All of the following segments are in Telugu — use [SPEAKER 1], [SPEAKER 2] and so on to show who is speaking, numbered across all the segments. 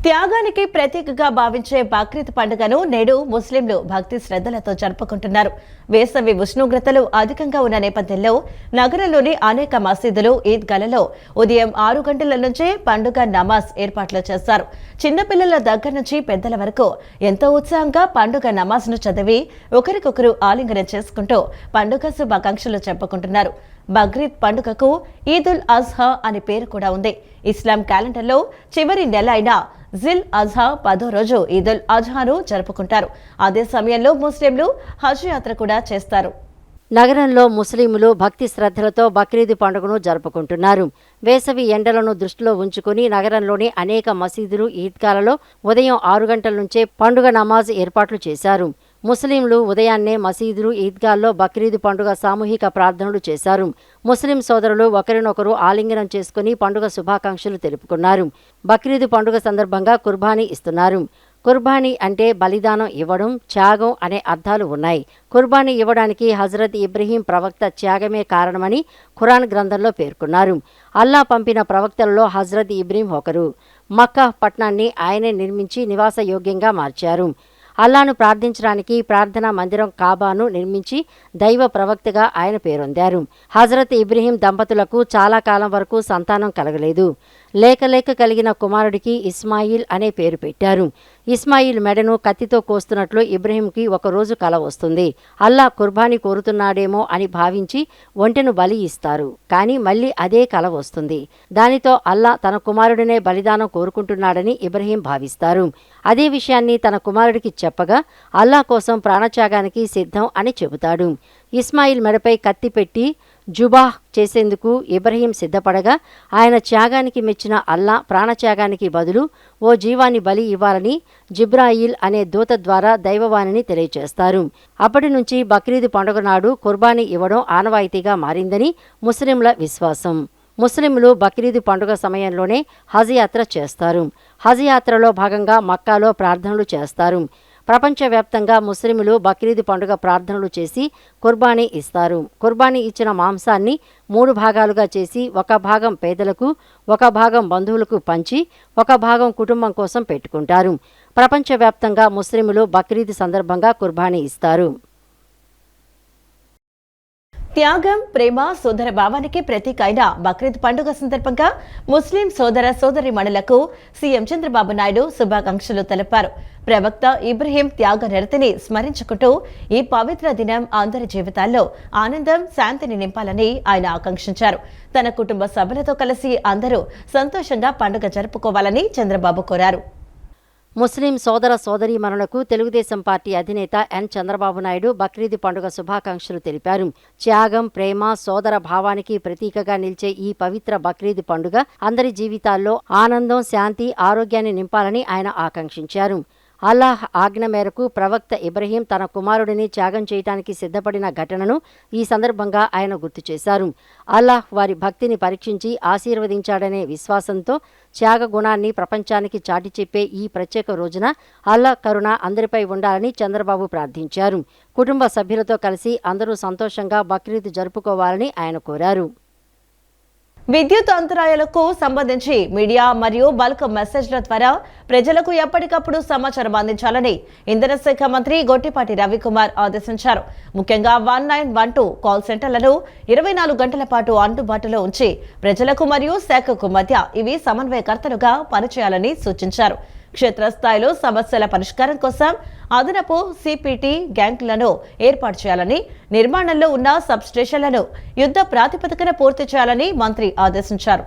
[SPEAKER 1] త్యాగానికి ప్రతీకగా భావించే బక్రీద్ పండుగను నేడు ముస్లింలు భక్తి శ్రద్ధలతో జరుపుకుంటున్నారు. వేసవి ఉష్ణోగ్రతలు అధికంగా ఉన్న నేపథ్యంలో నగరంలోని అనేక మసీదులు, ఈద్గాలలో ఉదయం 6 గంటల నుంచే పండుగ నమాజ్ ఏర్పాట్లు చేశారు. చిన్నపిల్లల దగ్గర నుంచి పెద్దల వరకు ఎంతో ఉత్సాహంగా పండుగ నమాజ్ను చదివి ఒకరికొకరు ఆలింగనం చేసుకుంటూ పండుగ శుభాకాంక్షలు చెప్పుకుంటున్నారు. బక్రీద్ పండుగకు ఈదుల్ అజ్హా అనే పేరు కూడా ఉంది. ఇస్లాం క్యాలెండర్లో చివరి నెల అయిన జిల్ అజ్హా 10వ రోజు ఈదుల్ అజ్హాను జరుపుకుంటారు. అదే సమయంలో ముస్లింలు హజ్ యాత్ర కూడా చేస్తారు.
[SPEAKER 2] నగరంలో ముస్లింలు భక్తి శ్రద్ధలతో బక్రీద్ పండుగను జరుపుకుంటున్నారు. వేసవి ఎండలను దృష్టిలో ఉంచుకుని నగరంలోని అనేక మసీదులు, ఈద్గాలలో ఉదయం 6 గంటల నుంచే పండుగ నమాజ్ ఏర్పాట్లు చేశారు. ముస్లింలు ఉదయాన్నే మసీదులు, ఈద్గాల్లో బక్రీద్ పండుగ సామూహిక ప్రార్థనలు చేశారు. ముస్లిం సోదరులు ఒకరినొకరు ఆలింగనం చేసుకుని పండుగ శుభాకాంక్షలు తెలుపుకున్నారు. బక్రీద్ పండుగ సందర్భంగా కుర్బానీ ఇస్తున్నారు. కుర్బానీ అంటే బలిదానం ఇవ్వడం, త్యాగం అనే అర్థాలు ఉన్నాయి. కుర్బానీ ఇవ్వడానికి హజరత్ ఇబ్రహీం ప్రవక్త త్యాగమే కారణమని ఖురాన్ గ్రంథంలో పేర్కొన్నారు. అల్లా పంపిన ప్రవక్తలలో హజరత్ ఇబ్రహీం ఒకరు. మక్కా పట్టణాన్ని ఆయనే నిర్మించి నివాస యోగ్యంగా మార్చారు. అల్లాను ప్రార్థించడానికి ప్రార్థనా మందిరం కాబాను నిర్మించి దైవ ప్రవక్తగా ఆయన పేరొందారు. హజరత్ ఇబ్రహీం దంపతులకు చాలా కాలం వరకు సంతానం కలగలేదు. లేక కలిగిన కుమారుడికి ఇస్మాయిల్ అనే పేరు పెట్టారు. ఇస్మాయిల్ మెడను కత్తితో కోస్తున్నట్లు ఇబ్రహీంకి ఒకరోజు కల వస్తుంది. అల్లా కుర్బానీ కోరుతున్నాడేమో అని భావించి ఒంటెను బలి ఇస్తారు. కానీ మళ్ళీ అదే కల వస్తుంది. దానితో అల్లా తన కుమారుడినే బలిదానం కోరుకుంటున్నాడని ఇబ్రహీం భావిస్తారు. అదే విషయాన్ని తన కుమారుడికి చెప్పగా అల్లా కోసం ప్రాణత్యాగానికి సిద్ధం అని చెబుతాడు. ఇస్మాయిల్ మెడపై కత్తి పెట్టి జుబాహ్ చేసేందుకు ఇబ్రహీం సిద్ధపడగా ఆయన త్యాగానికి మెచ్చిన అల్లా ప్రాణత్యాగానికి బదులు ఓ జీవాన్ని బలి ఇవ్వాలని జిబ్రాయిల్ అనే దూత ద్వారా దైవవాణిని తెలియచేస్తారు. అప్పటి నుంచి బక్రీద్ పండుగ నాడు కుర్బానీ ఇవ్వడం ఆనవాయితీగా మారిందని ముస్లింల విశ్వాసం. ముస్లింలు బక్రీద్ పండుగ సమయంలోనే హజ్ యాత్ర చేస్తారు. హజ్ యాత్రలో భాగంగా మక్కాలో ప్రార్థనలు చేస్తారు. ప్రపంచవ్యాప్తంగా ముస్లింలు బక్రీద్ పండుగ ప్రార్థనలు చేసి కుర్బానీ ఇస్తారు. కుర్బానీ ఇచ్చిన మాంసాన్ని 3 భాగాలుగా చేసి ఒక భాగం పేదలకు, ఒక భాగం బంధువులకు పంచి, ఒక భాగం కుటుంబం కోసం పెట్టుకుంటారు. ప్రపంచవ్యాప్తంగా ముస్లింలు బక్రీద్ సందర్భంగా కుర్బానీ ఇస్తారు.
[SPEAKER 1] త్యాగం, ప్రేమ, సోదర భావానికి ప్రతీక అయిన బక్రీద్ పండుగ సందర్భంగా ముస్లిం సోదర సోదరీమణులకు సీఎం చంద్రబాబు నాయుడు శుభాకాంక్షలు తెలిపారు. ప్రవక్త ఇబ్రహీం త్యాగ నిరతిని స్మరించుకుంటూ ఈ పవిత్ర దినం అందరి జీవితాల్లో ఆనందం, శాంతిని నింపాలని ఆయన ఆకాంక్షించారు. తన కుటుంబ సభ్యులతో కలిసి అందరూ సంతోషంగా పండుగ జరుపుకోవాలని చంద్రబాబు కోరారు.
[SPEAKER 2] ముస్లిం సోదర సోదరీమణులకు తెలుగుదేశం పార్టీ అధినేత ఎన్ చంద్రబాబు నాయుడు బక్రీద్ పండుగ శుభాకాంక్షలు తెలిపారు. త్యాగం, ప్రేమ, సోదర భావానికి ప్రతీకగా నిలిచే ఈ పవిత్ర బక్రీద్ పండుగ అందరి జీవితాల్లో ఆనందం, శాంతి, ఆరోగ్యాన్ని నింపాలని ఆయన ఆకాంక్షించారు. అల్లాహ్ ఆజ్ఞ మేరకు ప్రవక్త ఇబ్రహీం తన కుమారుడిని త్యాగం చేయడానికి సిద్ధపడిన ఘటనను ఈ సందర్భంగా ఆయన గుర్తు చేశారు. అల్లాహ్ వారి భక్తిని పరీక్షించి ఆశీర్వదించాడనే విశ్వాసంతో త్యాగ గుణాన్ని ప్రపంచానికి చాటి చెప్పే ఈ ప్రత్యేక రోజున అల్లాహ్ కరుణ అందరిపై ఉండాలని చంద్రబాబు ప్రార్థించారు. కుటుంబ సభ్యులతో కలిసి అందరూ సంతోషంగా బక్రీద్ జరుపుకోవాలని ఆయన కోరారు.
[SPEAKER 1] విద్యుత్ అంతరాయాలకు సంబంధించి మీడియా మరియు బల్క్ మెసేజ్ల ద్వారా ప్రజలకు ఎప్పటికప్పుడు సమాచారం అందించాలని ఇంధన శాఖ మంత్రి గొట్టిపాటి రవికుమార్ ఆదేశించారు. ముఖ్యంగా 1912 కాల్ సెంటర్లను 24 గంటల పాటు అందుబాటులో ఉంచి ప్రజలకు మరియు శాఖకు మధ్య ఇవి సమన్వయకర్తలుగా పనిచేయాలని సూచించారు. క్షేత్రస్థాయిలో సమస్యల పరిష్కారం కోసం అదనపు సిపిటి గ్యాంగ్లను ఏర్పాటు చేయాలని, నిర్మాణంలో ఉన్న సబ్ స్టేషన్లను యుద్ధ ప్రాతిపదికన పూర్తి చేయాలని మంత్రి ఆదేశించారు.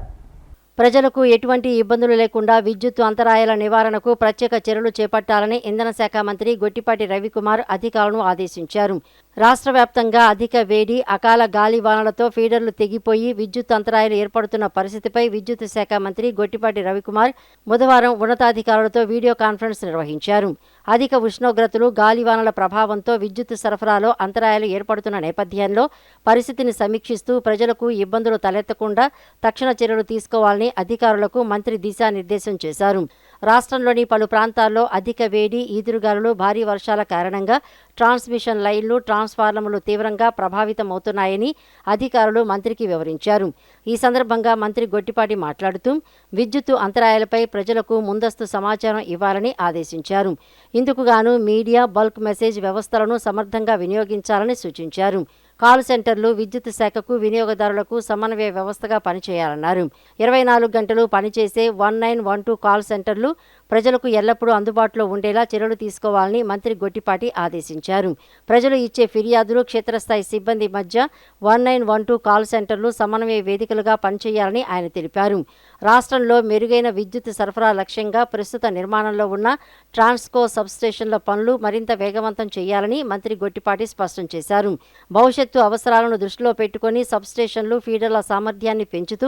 [SPEAKER 2] ప్రజలకు ఎటువంటి ఇబ్బందులు లేకుండా విద్యుత్ అంతరాయాల నివారణకు ప్రత్యేక చర్యలు చేపట్టాలని ఇంధన శాఖ మంత్రి గొట్టిపాటి రవికుమార్ అధికారులను ఆదేశించారు. రాష్ట్ర వ్యాప్తంగా అధిక వేడి, అకాల గాలి వానలతో ఫీడర్లు తెగిపోయి విద్యుత్ అంతరాయాలు ఏర్పడుతున్న పరిస్థితిపై విద్యుత్ శాఖ మంత్రి గొట్టిపాటి రవికుమార్ బుధవారం ఉన్నతాధికారులతో వీడియో కాన్ఫరెన్స్ నిర్వహించారు. అధిక ఉష్ణోగ్రతలు, గాలివానల ప్రభావంతో విద్యుత్ సరఫరాలో అంతరాయాలు ఏర్పడుతున్న నేపథ్యంలో పరిస్థితిని సమీక్షిస్తూ ప్రజలకు ఇబ్బందులు తలెత్తకుండా తక్షణ చర్యలు తీసుకోవాలని అధికారులకు మంత్రి దిశానిర్దేశం చేశారు. రాష్ట్రంలోని పలు ప్రాంతాల్లో అధిక వేడి, ఈదురుగాలులు, భారీ వర్షాల కారణంగా ట్రాన్స్మిషన్ లైన్లు, ట్రాన్స్ఫార్మర్లు తీవ్రంగా ప్రభావితమవుతున్నాయని అధికారులు మంత్రికి వివరించారు. ఈ సందర్భంగా మంత్రి గొట్టిపాటి మాట్లాడుతూ విద్యుత్తు అంతరాయాలపై ప్రజలకు ముందస్తు సమాచారం ఇవ్వాలని ఆదేశించారు. ఇందుకుగాను మీడియా, బల్క్ మెసేజ్ వ్యవస్థలను సమర్థంగా వినియోగించాలని సూచించారు. కాల్ సెంటర్లు విద్యుత్ శాఖకు, వినియోగదారులకు సమన్వయ వ్యవస్థగా పనిచేయాలన్నారు. 24 గంటలు పనిచేసే 1912 కాల్ సెంటర్లు ప్రజలకు ఎల్లప్పుడూ అందుబాటులో ఉండేలా చర్యలు తీసుకోవాలని మంత్రి గొట్టిపాటి ఆదేశించారు. ప్రజలు ఇచ్చే ఫిర్యాదులు క్షేత్రస్థాయి సిబ్బంది మధ్య 1912 కాల్ సెంటర్లు సమన్వయ వేదికలుగా పనిచేయాలని ఆయన తెలిపారు. రాష్ట్రంలో మెరుగైన విద్యుత్ సరఫరా లక్ష్యంగా ప్రస్తుత నిర్మాణంలో ఉన్న ట్రాన్స్కో సబ్స్టేషన్ల పనులు మరింత వేగవంతం చేయాలని మంత్రి గొట్టిపాటి స్పష్టం చేశారు. భవిష్యత్తు అవసరాలను దృష్టిలో పెట్టుకుని సబ్స్టేషన్లు, ఫీడర్ల సామర్థ్యాన్ని పెంచుతూ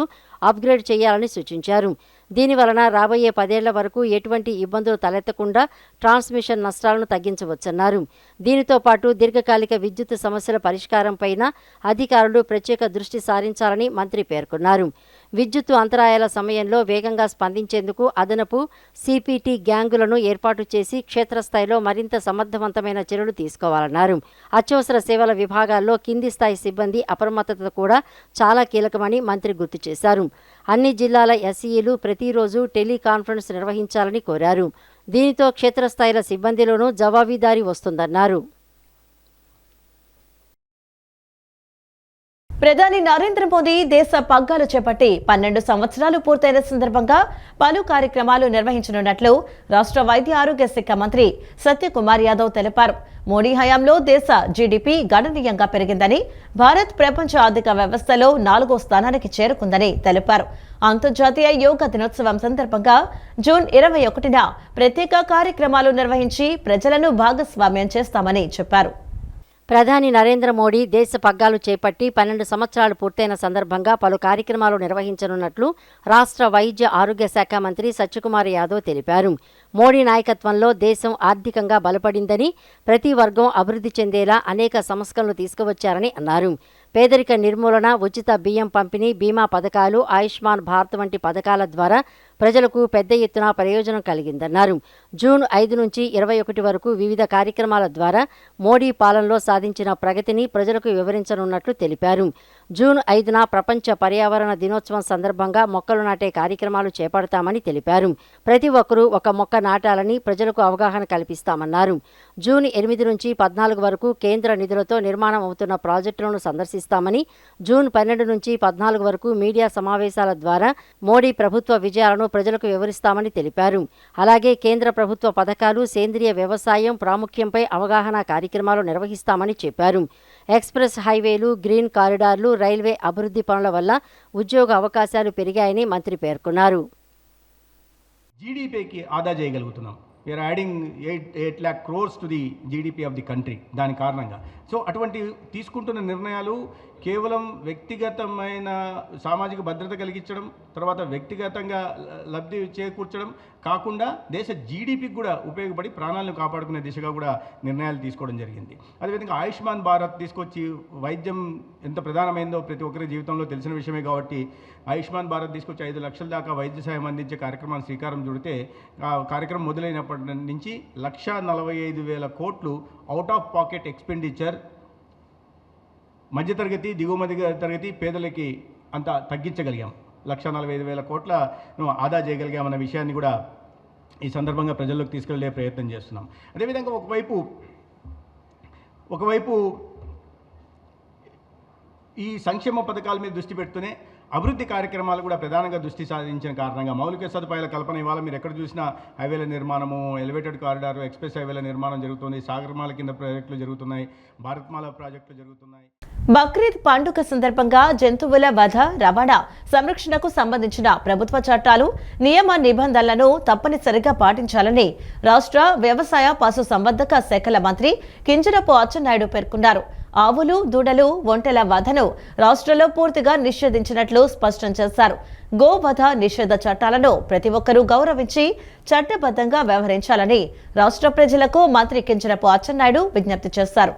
[SPEAKER 2] అప్గ్రేడ్ చేయాలని సూచించారు. దీనివలన రాబోయే 10 ఏళ్ల వరకు ఎటువంటి ఇబ్బందులు తలెత్తకుండా ట్రాన్స్మిషన్ నష్టాలను తగ్గించవచ్చన్నారు. దీనితో పాటు దీర్ఘకాలిక విద్యుత్ సమస్యల పరిష్కారంపైన అధికారులు ప్రత్యేక దృష్టి సారించాలని మంత్రి పేర్కొన్నారు. విద్యుత్తు అంతరాయాల సమయంలో వేగంగా స్పందించేందుకు అదనపు సిపిటి గ్యాంగులను ఏర్పాటు చేసి క్షేత్రస్థాయిలో మరింత సమర్థవంతమైన చర్యలు తీసుకోవాలన్నారు. అత్యవసర సేవల విభాగాల్లో కింది స్థాయి సిబ్బంది అప్రమత్తత కూడా చాలా కీలకమని మంత్రి గుర్తు చేశారు. అన్ని జిల్లాల ఎస్ఈలు ప్రతిరోజు టెలికాన్ఫరెన్స్ నిర్వహించాలని కోరారు. దీనితో క్షేత్రస్థాయిల సిబ్బందిలోనూ జవాబుదారీ వస్తుందన్నారు.
[SPEAKER 1] ప్రధాని నరేంద్ర మోదీ దేశ పగ్గాలు చేపట్టి 12 సంవత్సరాలు పూర్తయిన సందర్భంగా పలు కార్యక్రమాలు నిర్వహించనున్నట్లు రాష్ట్ర వైద్య ఆరోగ్య శాఖ మంత్రి సత్యకుమార్ యాదవ్ తెలిపారు. మోడీ హయాంలో దేశ జీడీపీ గణనీయంగా పెరిగిందని, భారత్ ప్రపంచ ఆర్థిక వ్యవస్థలో 4వ స్థానానికి చేరుకుందని తెలిపారు. అంతర్జాతీయ యోగా దినోత్సవం సందర్భంగా జూన్ 21న ప్రత్యేక కార్యక్రమాలు నిర్వహించి ప్రజలను భాగస్వామ్యం చేస్తామని చెప్పారు.
[SPEAKER 2] ప్రధాని నరేంద్ర మోడీ దేశ పగ్గాలు చేపట్టి 12 సంవత్సరాలు పూర్తయిన సందర్భంగా పలు కార్యక్రమాలు నిర్వహించనున్నట్లు రాష్ట్ర వైద్య ఆరోగ్య శాఖ మంత్రి సత్యకుమార్ యాదవ్ తెలిపారు. మోడీ నాయకత్వంలో దేశం ఆర్థికంగా బలపడిందని, ప్రతి వర్గం అభివృద్ధి చెందేలా అనేక సంస్కరణలు తీసుకువచ్చారని అన్నారు. పేదరిక నిర్మూలన, ఉచిత బియ్యం పంపిణీ, బీమా పథకాలు, ఆయుష్మాన్ భారత్ వంటి పథకాల ద్వారా ప్రజలకు పెద్ద ఎత్తున ప్రయోజనం కలిగిందన్నారు. జూన్ 5 నుంచి 21 వరకు వివిధ కార్యక్రమాల ద్వారా మోడీ పాలనలో సాధించిన ప్రగతిని ప్రజలకు వివరించనున్నట్లు తెలిపారు. జూన్ 5న ప్రపంచ పర్యావరణ దినోత్సవం సందర్భంగా మొక్కలు నాటే కార్యక్రమాలు చేపడతామని తెలిపారు. ప్రతి ఒక్కరూ ఒక మొక్క నాటాలని ప్రజలకు అవగాహన కల్పిస్తామన్నారు. జూన్ 8 నుంచి 14 వరకు కేంద్ర నిధులతో నిర్మాణం అవుతున్న ప్రాజెక్టులను సందర్శిస్తామని, జూన్ 12 నుంచి 14 వరకు మీడియా సమావేశాల ద్వారా మోడీ ప్రభుత్వ విజయాలను ప్రజలకు వివరిస్తామని తెలిపారు. అలాగే కేంద్ర ప్రభుత్వ పథకాలు, సేంద్రియ వ్యవసాయం ప్రాముఖ్యంపై అవగాహన కార్యక్రమాలు నిర్వహిస్తామని చెప్పారు. ఎక్స్ప్రెస్ హైవేలు, గ్రీన్ కారిడార్లు, రైల్వే అభివృద్ధి పనుల వల్ల ఉద్యోగ అవకాశాలు పెరిగాయని మంత్రి పేర్కొన్నారు.
[SPEAKER 3] జీడీపీకి ఆదా చేయగలుగుతున్నాం. We're adding 8 lakh crores to the GDP of the country. దాని కారణంగా సో అటువంటి తీసుకుంటున్న నిర్ణయాలు కేవలం వ్యక్తిగతమైన సామాజిక భద్రత కలిగించడం, తర్వాత వ్యక్తిగతంగా లబ్ధి చేకూర్చడం కాకుండా దేశ జీడిపికి కూడా ఉపయోగపడి ప్రాణాలను కాపాడుకునే దిశగా కూడా నిర్ణయాలు తీసుకోవడం జరిగింది. అదేవిధంగా ఆయుష్మాన్ భారత్ తీసుకొచ్చి వైద్యం ఎంత ప్రధానమైందో ప్రతి ఒక్కరి జీవితంలో తెలిసిన విషయమే కాబట్టి ఆయుష్మాన్ భారత్ తీసుకొచ్చి 5 లక్షల దాకా వైద్య సాయం అందించే కార్యక్రమాన్ని శ్రీకారం చుడితే ఆ కార్యక్రమం మొదలైనప్పటి నుంచి 1,45,000 కోట్లు అవుట్ ఆఫ్ పాకెట్ ఎక్స్పెండిచర్ మధ్యతరగతి, దిగువ మధ్య తరగతి పేదలకి అంత తగ్గించగలిగాం. 1,45,000 కోట్లను ఆదా చేయగలిగామన్న విషయాన్ని కూడా ఈ సందర్భంగా ప్రజల్లోకి తీసుకెళ్లే ప్రయత్నం చేస్తున్నాం. అదేవిధంగా ఒకవైపు ఈ సంక్షేమ పథకాల మీద దృష్టి పెడుతూనే అభివృద్ధి కార్యక్రమాలు కూడా ప్రధానంగా దృష్టి సాధించిన కారణంగా మౌలిక సదుపాయాల కల్పన ఇవాళ మీరు ఎక్కడ చూసినా హైవేల నిర్మాణము, ఎలివేటెడ్ కారిడార్, ఎక్స్ప్రెస్ హైవేల నిర్మాణం జరుగుతుంది, సాగర్మాల కింద ప్రాజెక్టులు జరుగుతున్నాయి, భారత్మాల ప్రాజెక్టులు జరుగుతున్నాయి.
[SPEAKER 1] బక్రీద్ పండుగ సందర్భంగా జంతువుల వధ, రవాణా, సంరక్షణకు సంబంధించిన ప్రభుత్వ చట్టాలు, నియమ నిబంధనలను తప్పనిసరిగా పాటించాలని రాష్ట్ర వ్యవసాయ, పశు సంవర్ధక శాఖల మంత్రి కింజరాపు అచ్చెన్నాయుడు పేర్కొన్నారు. ఆవులు, దూడలు, ఒంటెల వధను రాష్ట్రంలో పూర్తిగా నిషేధించినట్లు స్పష్టం చేశారు. గోవధ నిషేధ చట్టాలను ప్రతి ఒక్కరూ గౌరవించి చట్టబద్ధంగా వ్యవహరించాలని రాష్ట్ర ప్రజలకు మంత్రి కింజరాపు అచ్చెన్నాయుడు విజ్ఞప్తి చేశారు.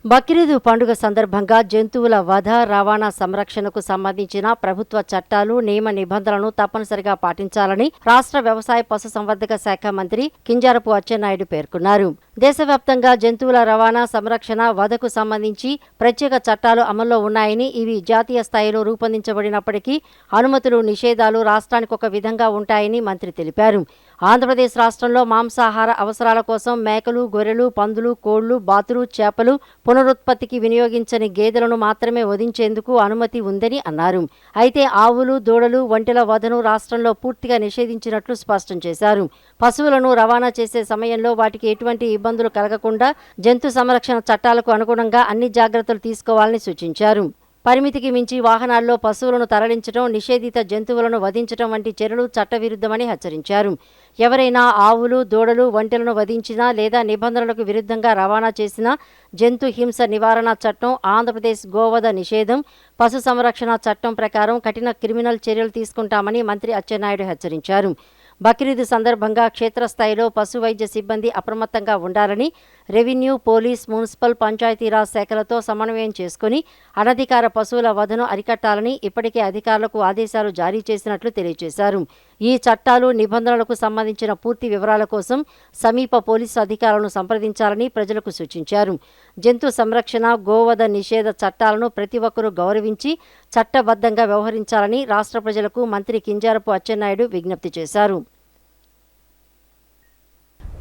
[SPEAKER 2] బక్రీద్ పండుగ సందర్భంగా జంతువుల వధ రవాణా సంరక్షణకు సంబంధించిన ప్రభుత్వ చట్టాలు నియమ నిబంధనలను తప్పనిసరిగా పాటించాలని రాష్ట్ర వ్యవసాయ పశుసంవర్ధక శాఖ మంత్రి కింజారపు అచ్చెన్నాయుడు పేర్కొన్నారు. దేశవ్యాప్తంగా జంతువుల రవాణా సంరక్షణ వధకు సంబంధించి ప్రత్యేక చట్టాలు అమల్లో ఉన్నాయని, ఇవి జాతీయ స్థాయిలో రూపొందించబడినప్పటికీ అనుమతులు నిషేధాలు రాష్ట్రానికి ఒక విధంగా ఉంటాయని మంత్రి తెలిపారు. ఆంధ్రప్రదేశ్ రాష్ట్రంలో మాంసాహార అవసరాల కోసం మేకలు, గొర్రెలు, పందులు, కోళ్లు, బాతులు, చేపలు, పునరుత్పత్తికి వినియోగించని గేదెలను మాత్రమే వధించేందుకు అనుమతి ఉందని అన్నారు. అయితే ఆవులు, దూడలు, ఒంటెల వధను రాష్ట్రంలో పూర్తిగా నిషేధించినట్లు స్పష్టం చేశారు. పశువులను రవాణా చేసే సమయంలో వాటికి ఎటువంటి ఇబ్బందులు కలగకుండా జంతు సంరక్షణ చట్టాలకు అనుగుణంగా అన్ని జాగ్రత్తలు తీసుకోవాలని సూచించారు. పరిమితికి మించి వాహనాల్లో పశువులను తరలించడం, నిషేధిత జంతువులను వధించడం వంటి చర్యలు చట్టవిరుద్ధమని హెచ్చరించారు. ఎవరైనా ఆవులు, దూడలు, ఒంటెలను వధించినా లేదా నిబంధనలకు విరుద్ధంగా రవాణా చేసినా జంతు హింస నివారణ చట్టం, ఆంధ్రప్రదేశ్ గోవధ నిషేధం, పశు సంరక్షణ చట్టం ప్రకారం కఠిన క్రిమినల్ చర్యలు తీసుకుంటామని మంత్రి అచ్చెన్నాయుడు హెచ్చరించారు. బక్రీద్ సందర్భంగా క్షేత్రస్థాయిలో పశు వైద్య సిబ్బంది అప్రమత్తంగా ఉండాలని, రెవెన్యూ, పోలీస్, మున్సిపల్, పంచాయతీరాజ్ శాఖలతో సమన్వయం చేసుకుని అనధికార పశువుల వధను అరికట్టాలని ఇప్పటికే అధికారులకు ఆదేశాలు జారీ చేసినట్లు తెలియజేశారు. ఈ చట్టాలు, నిబంధనలకు సంబంధించిన పూర్తి వివరాల కోసం సమీప పోలీసు అధికారులను సంప్రదించాలని ప్రజలకు సూచించారు. జంతు సంరక్షణ, గోవధ నిషేధ చట్టాలను ప్రతి ఒక్కరూ గౌరవించి చట్టబద్ధంగా వ్యవహరించాలని రాష్ట్ర ప్రజలకు మంత్రి కింజారపు అచ్చెన్నాయుడు విజ్ఞప్తి చేశారు.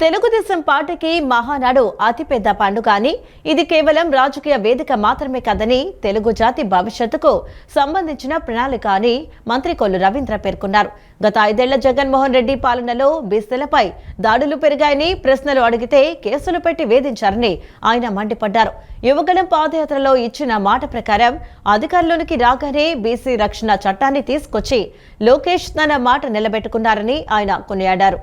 [SPEAKER 1] తెలుగుదేశం పార్టీకి మహానాడు అతిపెద్ద పండుగ అని, ఇది కేవలం రాజకీయ వేదిక మాత్రమే కాదని, తెలుగు జాతి భవిష్యత్తుకు సంబంధించిన ప్రణాళిక అని మంత్రి కొల్లు రవీంద్ర పేర్కొన్నారు. గత 5 ఏళ్ల జగన్మోహన్ రెడ్డి పాలనలో బీసీలపై దాడులు పెరిగాయని, ప్రశ్నలు అడిగితే కేసులు పెట్టి వేధించారని ఆయన మండిపడ్డారు. యువగళం పాదయాత్రలో ఇచ్చిన మాట ప్రకారం అధికారంలోనికి రాగానే బీసీ రక్షణ చట్టాన్ని తీసుకొచ్చి లోకేష్ తన మాట నిలబెట్టుకున్నారని ఆయన కొనియాడారు.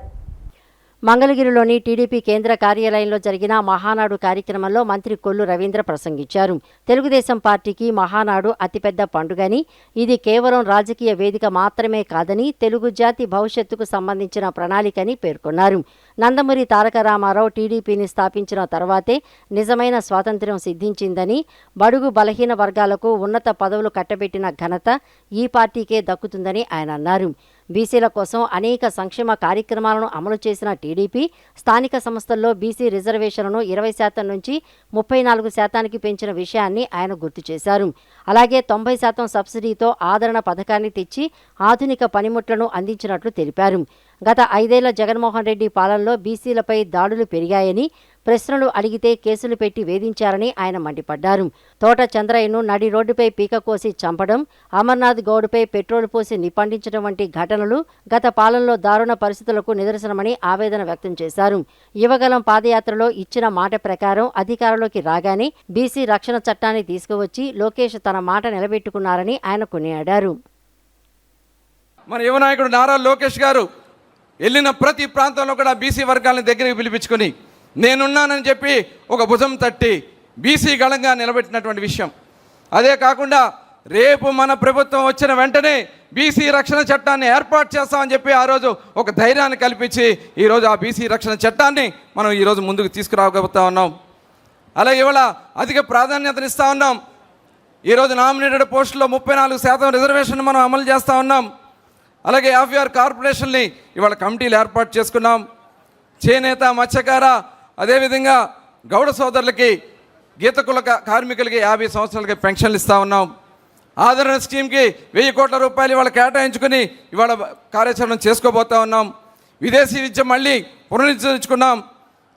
[SPEAKER 2] మంగళగిరిలోని టీడీపీ కేంద్ర కార్యాలయంలో జరిగిన మహానాడు కార్యక్రమంలో మంత్రి కొల్లు రవీంద్ర ప్రసంగించారు. తెలుగుదేశం పార్టీకి మహానాడు అతిపెద్ద పండుగని, ఇది కేవలం రాజకీయ వేదిక మాత్రమే కాదని, తెలుగు జాతి భవిష్యత్తుకు సంబంధించిన ప్రణాళికని పేర్కొన్నారు. నందమూరి తారక రామారావు టీడీపీని స్థాపించిన తర్వాతే నిజమైన స్వాతంత్ర్యం సిద్ధించిందని, బడుగు బలహీన వర్గాలకు ఉన్నత పదవులు కట్టబెట్టిన ఘనత ఈ పార్టీకే దక్కుతుందని ఆయన అన్నారు. బీసీల కోసం అనేక సంక్షేమ కార్యక్రమాలను అమలు చేసిన టీడీపీ స్థానిక సంస్థల్లో బీసీ రిజర్వేషన్లను 20% నుంచి 34% పెంచిన విషయాన్ని ఆయన గుర్తు చేశారు. అలాగే 90% సబ్సిడీతో ఆదరణ పథకాన్ని తెచ్చి ఆధునిక పనిముట్లను అందించినట్లు తెలిపారు. గత 5 ఏళ్ల జగన్మోహన్ రెడ్డి పాలనలో బీసీలపై దాడులు పెరిగాయని, ప్రశ్నలు అడిగితే కేసులు పెట్టి వేధించారని ఆయన మండిపడ్డారు. తోట చంద్రయ్యను నడి రోడ్డుపై పీకకోసి చంపడం, అమర్నాథ్ గౌడ్పై పెట్రోల్ పోసి నిప్పండించడం వంటి ఘటనలు గత పాలనలో దారుణ పరిస్థితులకు నిదర్శనమని ఆవేదన వ్యక్తం చేశారు. యువగలం పాదయాత్రలో ఇచ్చిన మాట ప్రకారం అధికారంలోకి రాగానే బీసీ రక్షణ చట్టాన్ని తీసుకువచ్చి లోకేష్ తన మాట నిలబెట్టుకున్నారని ఆయన కొనియాడారు.
[SPEAKER 4] మన యువ నాయకుడు నారా లోకేష్ గారు వెళ్ళిన ప్రతి ప్రాంతంలో కూడా బీసీ వర్గాలను దగ్గరికి పిలిపించుకొని నేనున్నానని చెప్పి ఒక భుజం తట్టి బీసీ గళంగా నిలబెట్టినటువంటి విషయం. అదే కాకుండా రేపు మన ప్రభుత్వం వచ్చిన వెంటనే బీసీ రక్షణ చట్టాన్ని ఏర్పాటు చేస్తామని చెప్పి ఆ రోజు ఒక ధైర్యాన్ని కల్పించి ఈరోజు ఆ బీసీ రక్షణ చట్టాన్ని మనం ఈరోజు ముందుకు తీసుకురాగలుగుతా ఉన్నాం. అలాగే ఇవాళ అధిక ప్రాధాన్యతనిస్తూ ఉన్నాం. ఈరోజు నామినేటెడ్ పోస్టుల్లో 34% రిజర్వేషన్ మనం అమలు చేస్తూ ఉన్నాం. అలాగే ఎఫ్ఆర్ కార్పొరేషన్ని ఇవాళ కమిటీలు ఏర్పాటు చేసుకున్నాం. చేనేత, మత్స్యకార, అదేవిధంగా గౌడ సోదరులకి, గీత కుల కార్మికులకి 50 సంవత్సరాలకి పెన్షన్లు ఇస్తూ ఉన్నాం. ఆదరణ స్కీమ్కి 1000 కోట్ల రూపాయలు ఇవాళ కేటాయించుకుని ఇవాళ కార్యాచరణ చేసుకోబోతా ఉన్నాం. విదేశీ విద్య మళ్ళీ పునరుద్ధరించుకున్నాం.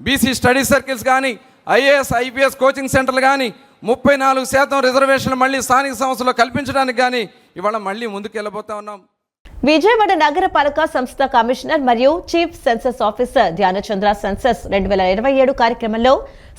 [SPEAKER 4] బీసీ స్టడీ సర్కిల్స్ కానీ, ఐఏఎస్, ఐపీఎస్ కోచింగ్ సెంటర్లు కానీ 34% రిజర్వేషన్లు మళ్ళీ స్థానిక సంస్థలో కల్పించడానికి కానీ ఇవాళ మళ్ళీ ముందుకు వెళ్ళబోతా ఉన్నాం.
[SPEAKER 1] విజయవాడ నగరపాలక సంస్థ కమిషనర్ మరియు chief census officer Dhyanachandra census 2027 కార్యక్రమంలో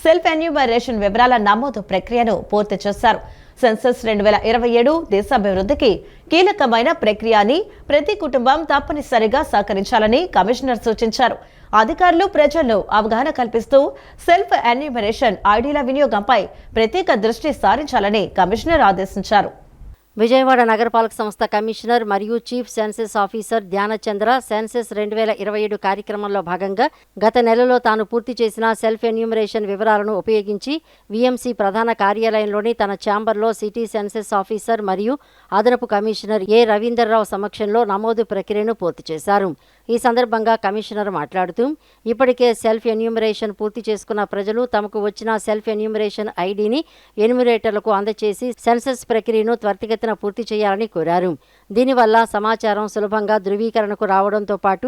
[SPEAKER 1] సెల్ఫ్ ఎన్యూమరేషన్ వివరాల నమోదు ప్రక్రియను పూర్తి చేశారు. సెన్సస్ 2027 దేశాభివృద్ధికి కీలకమైన ప్రక్రియ అని, ప్రతి కుటుంబం తప్పనిసరిగా సహకరించాలని కమిషనర్ సూచించారు. అధికారులు ప్రజల్లో అవగాహన కల్పిస్తూ సెల్ఫ్ ఎన్యూమరేషన్ ఐడీల వినియోగంపై ప్రత్యేక దృష్టి సారించాలని కమిషనర్ ఆదేశించారు.
[SPEAKER 2] విజయవాడ నగరపాలక సంస్థ కమిషనర్ మరియు chief census officer Dhyanachandra census 2027 కార్యక్రమంలో భాగంగా గత నెలలో తాను పూర్తి చేసిన సెల్ఫ్ ఎన్యూమరేషన్ వివరాలను ఉపయోగించి వీఎంసీ ప్రధాన కార్యాలయంలోని తన ఛాంబర్లో సిటీ సెన్సస్ ఆఫీసర్ మరియు అదనపు కమిషనర్ ఏ రవీందర్రావు సమక్షంలో నమోదు ప్రక్రియను పూర్తి చేశారు. ఈ సందర్భంగా కమిషనర్ మాట్లాడుతూ ఇప్పటికే సెల్ఫ్ ఎన్యూమరేషన్ పూర్తి చేసుకున్న ప్రజలు తమకు వచ్చిన సెల్ఫ్ ఎన్యూమరేషన్ ఐడిని ఎన్యూమరేటర్లకు అందజేసి సెన్సస్ ప్రక్రియను త్వరితగతిన పూర్తి చేయాలని కోరారు. దీనివల్ల సమాచారం సులభంగా ధృవీకరణకు రావడంతో పాటు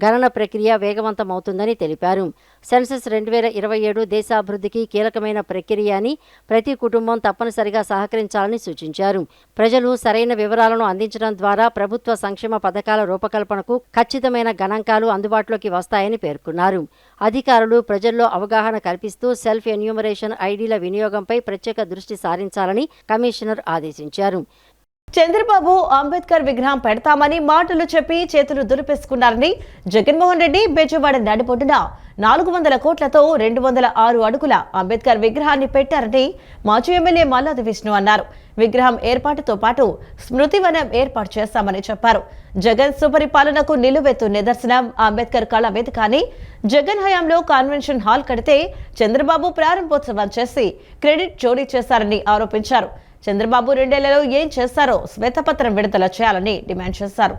[SPEAKER 2] గణన ప్రక్రియ వేగవంతమవుతుందని తెలిపారు. సెన్సస్ 2027 దేశాభివృద్ధికి కీలకమైన ప్రక్రియ అని ప్రతి కుటుంబం తప్పనిసరిగా సహకరించాలని సూచించారు. ప్రజలు సరైన వివరాలను అందించడం ద్వారా ప్రభుత్వ సంక్షేమ పథకాల రూపకల్పనకు ఖచ్చితమైన గణాంకాలు అందుబాటులోకి వస్తాయని పేర్కొన్నారు. అధికారులు ప్రజల్లో అవగాహన కల్పిస్తూ సెల్ఫ్ ఎన్యూమరేషన్ ఐడీల వినియోగంపై ప్రత్యేక దృష్టి సారించాలని కమిషనర్ ఆదేశించారు.
[SPEAKER 1] చంద్రబాబు అంబేద్కర్ విగ్రహం పెడతామని మాటలు చెప్పి చేతులు దులిపేసుకున్నారని జగన్మోహన్ రెడ్డి బెజవాడ నడిబొడ్డున 400 కోట్లతో 206 అడుగుల అంబేద్కర్ విగ్రహాన్ని పెట్టారని మాజీ ఎమ్మెల్యే మల్లాది విష్ణు అన్నారు. విగ్రహం ఏర్పాటుతో పాటు స్మృతివనం ఏర్పాటు చేస్తామని చెప్పారు. జగన్ సుపరిపాలనకు నిలువెత్తు నిదర్శనం అంబేద్కర్ కళా వేదిక అని, జగన్ హయాంలో కన్వెన్షన్ హాల్ కడితే చంద్రబాబు ప్రారంభోత్సవం చేసి క్రెడిట్ చోరీ చేశారని ఆరోపించారు. చంద్రబాబు 2 ఏళ్లలో ఏం చేస్తారో శ్వేతపత్రం విడుదల చేయాలని డిమాండ్ చేశారు.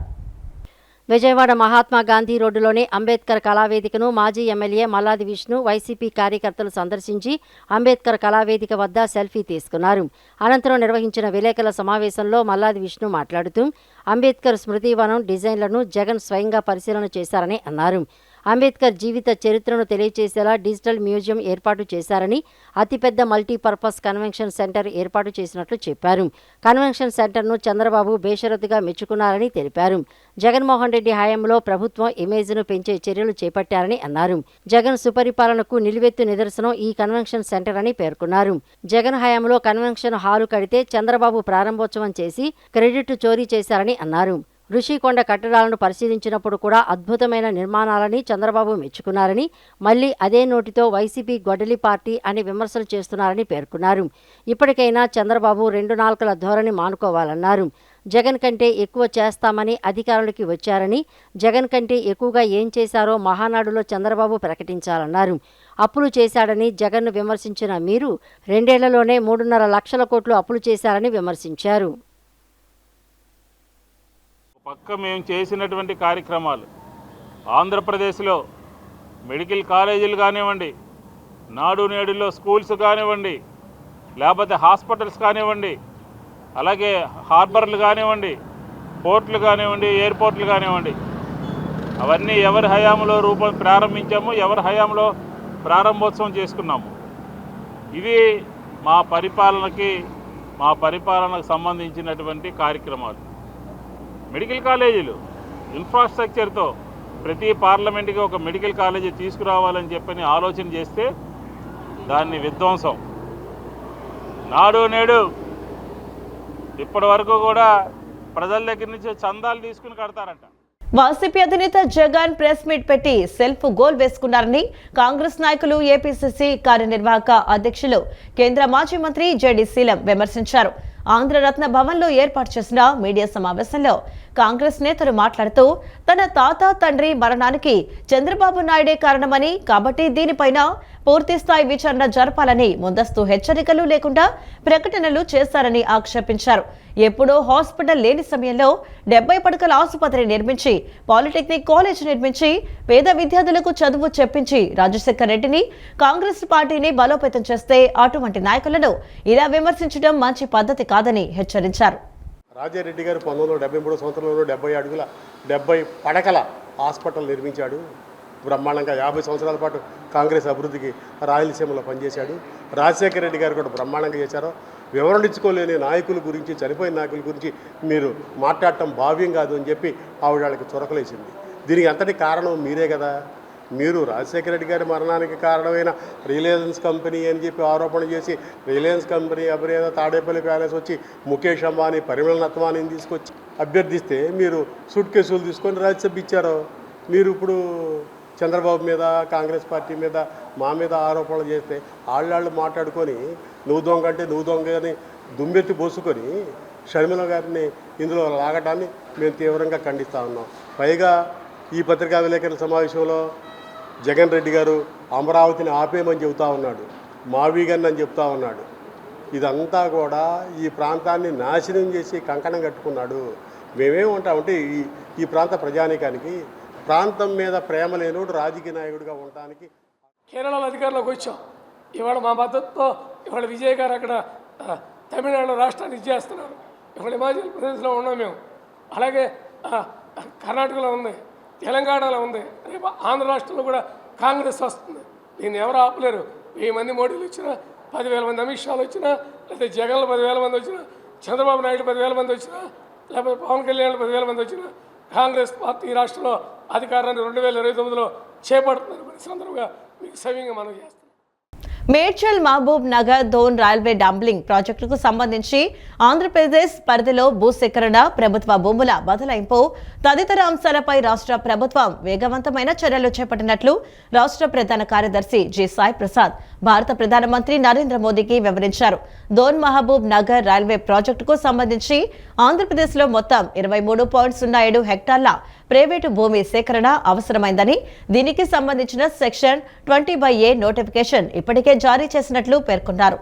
[SPEAKER 2] విజయవాడ మహాత్మా గాంధీ రోడ్డులోని అంబేద్కర్ కళావేదికను మాజీ ఎమ్మెల్యే మల్లాది విష్ణు వైసీపీ కార్యకర్తలు సందర్శించి అంబేద్కర్ కళావేదిక వద్ద సెల్ఫీ తీసుకున్నారు. అనంతరం నిర్వహించిన విలేకరుల సమావేశంలో మల్లాది విష్ణు మాట్లాడుతూ అంబేద్కర్ స్మృతివనం డిజైన్లను జగన్ స్వయంగా పరిశీలన చేశారని అన్నారు. అంబేద్కర్ జీవిత చరిత్రను తెలియచేసేలా డిజిటల్ మ్యూజియం ఏర్పాటు చేశారని, అతిపెద్ద మల్టీపర్పస్ కన్వెన్షన్ సెంటర్ ఏర్పాటు చేసినట్లు చెప్పారు. కన్వెన్షన్ సెంటర్ను చంద్రబాబు బేషరతుగా మెచ్చుకున్నారని తెలిపారు. జగన్మోహన్ రెడ్డి హయాంలో ప్రభుత్వం ఇమేజ్ను పెంచే చర్యలు చేపట్టారని అన్నారు. జగన్ సుపరిపాలనకు నిలువెత్తు నిదర్శనం ఈ కన్వెన్షన్ సెంటర్ అని పేర్కొన్నారు. జగన్ హయాంలో కన్వెన్షన్ హాలు కడితే చంద్రబాబు ప్రారంభోత్సవం చేసి క్రెడిట్ చోరీ చేశారని అన్నారు. ఋషికొండ కట్టడాలను పరిశీలించినప్పుడు కూడా అద్భుతమైన నిర్మాణాలని చంద్రబాబు మెచ్చుకున్నారని, మళ్లీ అదే నోటితో వైసీపీ గొడ్డలి పార్టీ అని విమర్శలు చేస్తున్నారని పేర్కొన్నారు. ఇప్పటికైనా చంద్రబాబు 2 నాలుకల ధోరణి మానుకోవాలన్నారు. జగన్ కంటే ఎక్కువ చేస్తామని అధికారులకి వచ్చారని, జగన్ కంటే ఎక్కువగా ఏం చేశారో మహానాడులో చంద్రబాబు ప్రకటించాలన్నారు. అప్పులు చేశాడని జగన్ను విమర్శించిన మీరు 2 ఏళ్లలోనే 3.5 లక్షల కోట్లు అప్పులు చేశారని విమర్శించారు.
[SPEAKER 5] పక్క మేము చేసినటువంటి కార్యక్రమాలు ఆంధ్రప్రదేశ్లో మెడికల్ కాలేజీలు కానివ్వండి, నాడు నేడులో స్కూల్స్ కానివ్వండి, లేకపోతే హాస్పిటల్స్ కానివ్వండి, అలాగే హార్బర్లు కానివ్వండి, పోర్ట్లు కానివ్వండి, ఎయిర్పోర్ట్లు కానివ్వండి, అవన్నీ ఎవరి హయాంలో ప్రారంభించాము, ఎవరి హయాంలో ప్రారంభోత్సవం చేసుకున్నాము. ఇది మా పరిపాలనకు సంబంధించినటువంటి కార్యక్రమాలు. మెడికల్ కాలేజీలు ఇన్ఫ్రాస్ట్రక్చర్తో ప్రతి పార్లమెంట్కి ఒక మెడికల్ కాలేజీ తీసుకురావాలని చెప్పని ఆలోచన చేస్తే దాన్ని విధ్వంసం. నాడు నేడు ఇప్పటి వరకు కూడా ప్రజల దగ్గర నుంచి చందాలు తీసుకుని కడతారంట.
[SPEAKER 1] వైసీపీ అధినేత జగన్ ప్రెస్ మీట్ పెట్టి సెల్ఫ్ గోల్ వేసుకున్నారని కాంగ్రెస్ నాయకులు ఏపీసీసీ కార్యనిర్వాహక అధ్యక్షులు కేంద్ర మాజీ మంత్రి జెడి శీలం విమర్శించారు. ఆంధ్రరత్న భవన్లో ఏర్పాటు చేసిన మీడియా సమావేశంలో కాంగ్రెస్ నేతలు మాట్లాడుతూ తన తాత తండ్రి మరణానికి చంద్రబాబు నాయుడే కారణమని, కాబట్టి దీనిపైన పూర్తిస్థాయి విచారణ జరపాలని ముందస్తు హెచ్చరికలు లేకుండా ప్రకటనలు చేశారని ఆక్షేపించారు. ఎప్పుడో హాస్పిటల్ లేని సమయంలో 70 పడకల ఆసుపత్రి నిర్మించి, పాలిటెక్నిక్ కాలేజ్ నిర్మించి, పేద విద్యార్థులకు చదువు చెప్పించి రాజశేఖర్ రెడ్డిని, కాంగ్రెస్ పార్టీని బలోపేతం చేస్తే అటువంటి నాయకులను ఇలా విమర్శించడం మంచి పద్ధతి కాదని హెచ్చరించారు.
[SPEAKER 6] రాజారెడ్డి గారు 1973 సంవత్సరంలో 70 అడుగుల 70 పడకల హాస్పిటల్ నిర్మించాడు. బ్రహ్మాండంగా 50 సంవత్సరాల పాటు కాంగ్రెస్ అభివృద్ధికి రాయలసీమలో పనిచేశాడు. రాజశేఖర రెడ్డి గారు కూడా బ్రహ్మాండంగా చేశారు. వివరణించుకోలేని నాయకుల గురించి, చనిపోయిన నాయకుల గురించి మీరు మాట్లాడటం భావ్యం కాదు అని చెప్పి ఆవిడకి చొరకలేసింది. దీనికి అంతటి కారణం మీరే కదా. మీరు రాజశేఖర రెడ్డి గారి మరణానికి కారణమైన రిలయన్స్ కంపెనీ అని చెప్పి ఆరోపణ చేసి, రిలయన్స్ కంపెనీ అభినేత తాడేపల్లి ప్యాలెస్ వచ్చి ముఖేష్ అంబానీ, పరిమళ నత్వానీని తీసుకొచ్చి అభ్యర్థిస్తే మీరు సూట్ కేసులు తీసుకొని రాజ్యసభ ఇచ్చారు. మీరు ఇప్పుడు చంద్రబాబు మీద, కాంగ్రెస్ పార్టీ మీద, మా మీద ఆరోపణలు చేస్తే వాళ్ళు మాట్లాడుకొని నువ్వు దొంగ అంటే నువ్వు దొంగ అని దుమ్మెత్తి పోసుకొని షర్మిల గారిని ఇందులో లాగటాన్ని మేము తీవ్రంగా ఖండిస్తూ ఉన్నాం. పైగా ఈ పత్రికా విలేకరుల సమావేశంలో జగన్ రెడ్డి గారు అమరావతిని ఆపేయమని చెబుతూ ఉన్నాడు, మావీగన్ అని చెప్తా ఉన్నాడు. ఇదంతా కూడా ఈ ప్రాంతాన్ని నాశనం చేసి కంకణం కట్టుకున్నాడు. మేమేమంటామంటే ఈ ప్రాంత ప్రజానీకానికి ప్రాంతం మీద ప్రేమ లేనోడు రాజకీయ నాయకుడిగా ఉండటానికి.
[SPEAKER 7] కేరళలో అధికారంలోకి వచ్చాం. ఇవాళ మా మద్దతుతో ఇవాళ విజయ్ గారు అక్కడ తమిళనాడు రాష్ట్రాన్ని ఇచ్చేస్తున్నారు. ఇవాళ హిమాచల్ ప్రదేశ్లో ఉన్నాం మేము, అలాగే కర్ణాటకలో ఉంది, తెలంగాణలో ఉంది, రేపు ఆంధ్ర రాష్ట్రంలో కూడా కాంగ్రెస్ వస్తుంది. దీన్ని ఎవరు ఆపలేరు. 1000 మంది మోడీలు వచ్చినా, 10,000 మంది అమిత్ షాలు వచ్చినా, లేకపోతే జగన్లో 10,000 మంది వచ్చినా, చంద్రబాబు నాయుడు 10,000 మంది వచ్చినా, లేకపోతే పవన్ కళ్యాణ్ 10,000 మంది వచ్చినా, కాంగ్రెస్ పార్టీ ఈ రాష్ట్రంలో అధికారాన్ని 2029లో చేపడుతున్నారు. సందర్భంగా మీకు సవ్యంగా మనం చేస్తాం.
[SPEAKER 1] మేడ్చల్ మహబూబ్ నగర్ ధోన్ రైల్వే డంబ్లింగ్ ప్రాజెక్టుకు సంబంధించి ఆంధ్రప్రదేశ్ పరిధిలో భూసేకరణ, ప్రభుత్వ భూముల బదలాయింపు తదితర అంశాలపై రాష్ట్ర ప్రభుత్వం వేగవంతమైన చర్యలు చేపట్టినట్లు రాష్ట్ర ప్రధాన కార్యదర్శి జి సాయి ప్రసాద్ భారత ప్రధానమంత్రి నరేంద్ర మోదీకి వివరించారు. ధోన్ మహబూబ్ నగర్ రైల్వే ప్రాజెక్టుకు సంబంధించి ఆంధ్రప్రదేశ్లో మొత్తం 23.07 హెక్టార్ల ప్రైవేటు భూమి సేకరణ అవసరమైందని, దీనికి సంబంధించిన సెక్షన్ 20/A నోటిఫికేషన్ ఇప్పటికే జారీ చేసినట్లు పేర్కొన్నారు.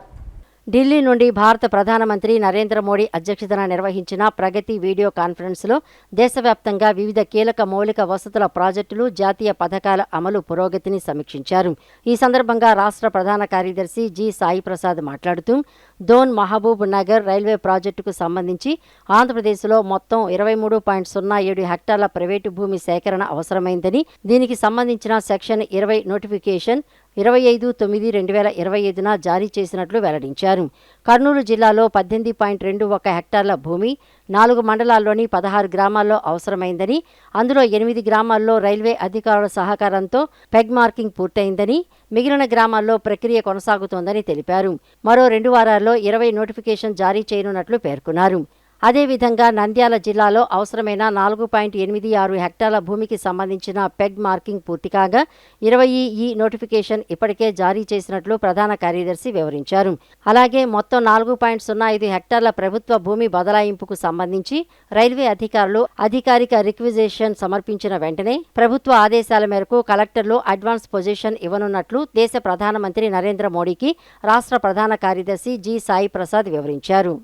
[SPEAKER 2] ఢిల్లీ నుండి భారత ప్రధానమంత్రి నరేంద్ర మోడీ అధ్యక్షతన నిర్వహించిన ప్రగతి వీడియో కాన్ఫరెన్స్లో దేశవ్యాప్తంగా వివిధ కీలక మౌలిక వసతుల ప్రాజెక్టులు, జాతీయ పథకాల అమలు పురోగతిని సమీక్షించారు. ఈ సందర్భంగా రాష్ట్ర ప్రధాన కార్యదర్శి జి సాయి ప్రసాద్ మాట్లాడుతూ ధోన్ మహబూబ్ నగర్ రైల్వే ప్రాజెక్టుకు సంబంధించి ఆంధ్రప్రదేశ్లో మొత్తం 23.07 హెక్టార్ల ప్రైవేటు భూమి సేకరణ అవసరమైందని, దీనికి సంబంధించిన సెక్షన్ 20 నోటిఫికేషన్ 25/9/2025న జారీ చేసినట్లు వెల్లడించారు. కర్నూలు జిల్లాలో 18.21 హెక్టార్ల భూమి 4 మండలాల్లోని 16 గ్రామాల్లో అవసరమైందని, అందులో 8 గ్రామాల్లో రైల్వే అధికారుల సహకారంతో పెగ్ మార్కింగ్ పూర్తయిందని, మిగిలిన గ్రామాల్లో ప్రక్రియ కొనసాగుతోందని తెలిపారు. మరో 2 వారాల్లో 20 నోటిఫికేషన్ జారీ చేయనున్నట్లు పేర్కొన్నారు. అదేవిధంగా నంద్యాల జిల్లాలో అవసరమైన 4.86 హెక్టార్ల భూమికి సంబంధించిన పెగ్ మార్కింగ్ పూర్తి కాగా 20 నోటిఫికేషన్ ఇప్పటికే జారీ చేసినట్లు ప్రధాన కార్యదర్శి వివరించారు. అలాగే మొత్తం 4.05 హెక్టార్ల ప్రభుత్వ భూమి బదలాయింపుకు సంబంధించి రైల్వే అధికారులు అధికారిక రిక్విజిషన్ సమర్పించిన వెంటనే ప్రభుత్వ ఆదేశాల మేరకు కలెక్టర్లు అడ్వాన్స్ పొజిషన్ ఇవ్వనున్నట్లు దేశ ప్రధానమంత్రి నరేంద్ర మోడీకి రాష్ట్ర ప్రధాన కార్యదర్శి జి సాయి ప్రసాద్ వివరించారు.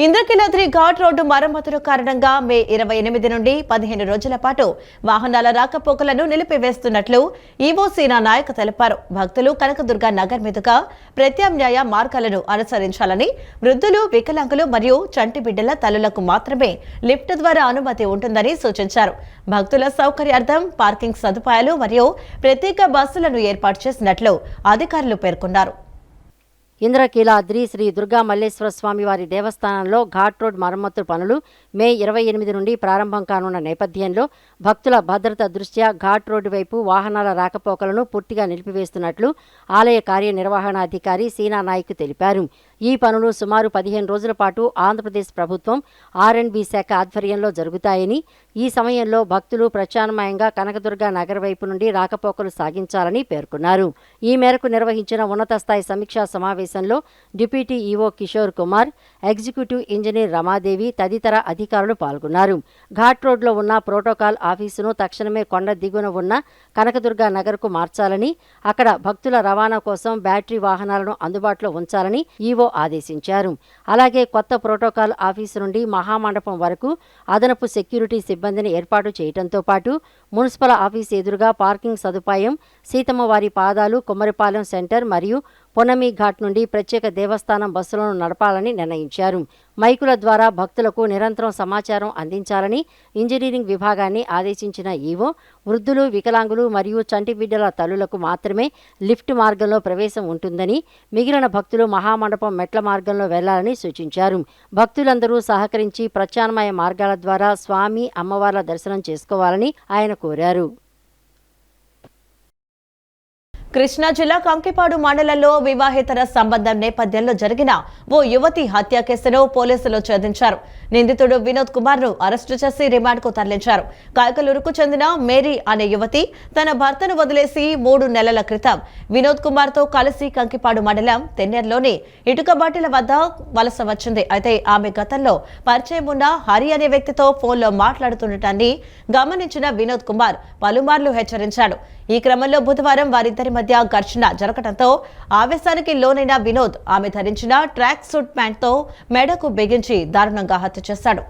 [SPEAKER 1] ఇంద్రకీలాద్రి ఘాట్ రోడ్డు మరమ్మతుల కారణంగా మే 28 నుండి 15 రోజుల పాటు వాహనాల రాకపోకలను నిలిపివేస్తున్నట్లు ఈవో సీనా నాయక్ తెలిపారు. భక్తులు కనకదుర్గ నగర్ మీదుగా ప్రత్యామ్నాయ మార్గాలను అనుసరించాలని, వృద్ధులు, వికలాంగులు మరియు చంటి బిడ్డల తల్లులకు మాత్రమే లిఫ్ట్ ద్వారా అనుమతి ఉంటుందని సూచించారు. భక్తుల సౌకర్యార్థం పార్కింగ్ సదుపాయాలు మరియు ప్రత్యేక బస్సులను ఏర్పాటు చేసినట్లు అధికారులు పేర్కొన్నారు.
[SPEAKER 2] ఇంద్రకీలాద్రి శ్రీ దుర్గా మల్లేశ్వర స్వామి వారి దేవస్థానంలో ఘాట్ రోడ్ మరమ్మతు పనులు మే 28 నుండి ప్రారంభం కానున్న నేపథ్యంలో భక్తుల భద్రత దృష్ట్యా ఘాట్ రోడ్డు వైపు వాహనాల రాకపోకలను పూర్తిగా నిలిపివేస్తున్నట్లు ఆలయ కార్యనిర్వహణాధికారి సీనా నాయక్ తెలిపారు. ఈ పనులు సుమారు 15 రోజుల పాటు ఆంధ్రప్రదేశ్ ప్రభుత్వం R&B శాఖ ఆధ్వర్యంలో జరుగుతాయని, ఈ సమయంలో భక్తులు ప్రత్యామ్నాయంగా కనకదుర్గ నగర్ వైపు నుండి రాకపోకలు సాగించాలని పేర్కొన్నారు. ఈ మేరకు నిర్వహించిన ఉన్నత స్థాయి సమీక్షా సమావేశంలో deputy EO Kishore Kumar, executive engineer Ramadevi తదితర అధికారులు పాల్గొన్నారు. ఘాట్ రోడ్లో ఉన్న ప్రోటోకాల్ ఆఫీసును తక్షణమే కొండ దిగున ఉన్న కనకదుర్గ నగర్కు మార్చాలని, అక్కడ భక్తుల రవాణా కోసం బ్యాటరీ వాహనాలను అందుబాటులో ఉంచాలని ఈవో ఆదేశించారు. అలాగే కొత్త ప్రోటోకాల్ ఆఫీసు నుండి మహామండపం వరకు అదనపు సెక్యూరిటీ సిబ్బందిని ఏర్పాటు చేయడంతో పాటు మున్సిపల్ ఆఫీసు ఎదురుగా పార్కింగ్ సదుపాయం, సీతమ్మవారి పాదాలు, కుమ్మరిపాలెం సెంటర్ మరియు పొన్నమి ఘాట్ నుండి ప్రత్యేక దేవస్థానం బస్సులను నడపాలని నిర్ణయించారు. మైకుల ద్వారా భక్తులకు నిరంతరం సమాచారం అందించాలని ఇంజనీరింగ్ విభాగాన్ని ఆదేశించిన ఈవో వృద్ధులు, వికలాంగులు మరియు చంటి బిడ్డల తల్లులకు మాత్రమే లిఫ్ట్ మార్గంలో ప్రవేశం ఉంటుందని, మిగిలిన భక్తులు మహామండపం మెట్ల మార్గంలో వెళ్లాలని సూచించారు. భక్తులందరూ సహకరించి ప్రత్యామ్నాయ మార్గాల ద్వారా స్వామి, అమ్మవార్ల దర్శనం చేసుకోవాలని ఆయన కోరారు.
[SPEAKER 1] కృష్ణా జిల్లా కంకిపాడు మండలంలో వివాహేతర సంబంధం నేపథ్యంలో జరిగిన ఓ యువతి హత్య కేసును పోలీసులు ఛేదించారు. నిందితుడు వినోద్ కుమార్ ను అరెస్టు చేసి రిమాండ్కు తరలించారు. కాయకలూరుకు చెందిన మేరీ అనే యువతి తన భర్తను వదిలేసి 3 నెలల క్రితం వినోద్ కుమార్ తో కలిసి కంకిపాడు మండలం తెన్నెర్లోని ఇటుకబాటిల వద్ద వలస వచ్చింది. అయితే ఆమె గతంలో పరిచయం ఉన్న హరి అనే వ్యక్తితో ఫోన్లో మాట్లాడుతుండటాన్ని గమనించిన వినోద్ కుమార్ పలుమార్లు హెచ్చరించాడు. ఈ క్రమంలో బుధవారం వారిద్దరి మధ్య ఘర్షణ జరగడంతో ఆవేశానికి లోనైన వినోద్ ఆమె ధరించిన ట్రాక్ సూట్ ప్యాంట్తో మెడకు బిగించి దారుణంగా హత్య చేశాడు.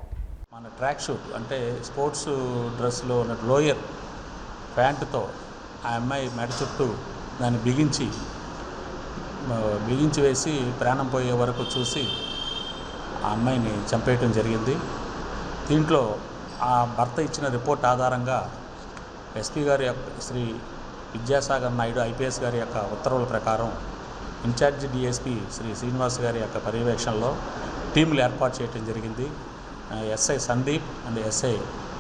[SPEAKER 8] మన ట్రాక్ షూట్ అంటే స్పోర్ట్స్ డ్రెస్లో ఉన్న లోయర్ ప్యాంటుతో ఆ అమ్మాయి మెడ చుట్టూ దాన్ని బిగించి వేసి ప్రాణం పోయే వరకు చూసి ఆ అమ్మాయిని చంపేయటం జరిగింది. దీంట్లో ఆ భర్త ఇచ్చిన రిపోర్ట్ ఆధారంగా ఎస్పీ గారి శ్రీ విద్యాసాగర్ నాయుడు ఐపీఎస్ గారి యొక్క ఉత్తర్వుల ప్రకారం ఇన్ఛార్జి డిఎస్పీ శ్రీ శ్రీనివాస్ గారి యొక్క పర్యవేక్షణలో టీములు ఏర్పాటు చేయడం జరిగింది. SI Sandeep and SI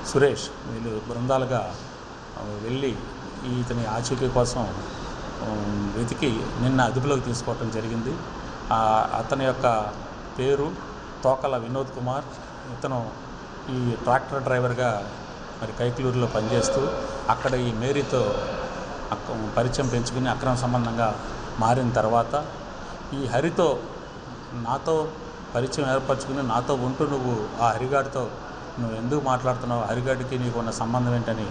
[SPEAKER 8] Suresh వీళ్ళు బృందాలుగా వెళ్ళి ఇతని ఆచూకీ కోసం వెతికి నిన్న అదుపులోకి తీసుకోవటం జరిగింది. అతని యొక్క పేరు తోకల వినోద్ కుమార్. ఇతను ఈ ట్రాక్టర్ డ్రైవర్గా మరి కైకలూరులో పనిచేస్తూ అక్కడ ఈ మేరీతో పరిచయం పెంచుకుని అక్రమ సంబంధంగా మారిన తర్వాత ఈ హరితో నాతో పరిచయం ఏర్పరచుకుని నాతో ఉంటూ నువ్వు ఆ హరిగాడితో నువ్వు ఎందుకు మాట్లాడుతున్నావు, హరిగాడికి నీకు ఉన్న సంబంధం ఏంటని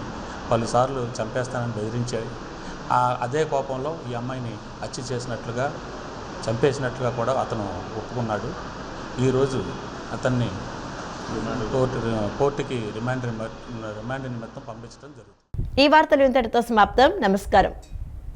[SPEAKER 8] పలుసార్లు చంపేస్తానని బెదిరించాడు. అదే కోపంలో ఈ అమ్మాయిని హత్య చేసినట్లుగా చంపేసినట్లుగా కూడా అతను ఒప్పుకున్నాడు. ఈరోజు అతన్ని కోర్టుకి రిమాండ్ నిమిత్తం పంపించడం జరుగుతుంది.
[SPEAKER 1] ఈ వార్తలు ఇంతటితో సమాప్తం. నమస్కారం.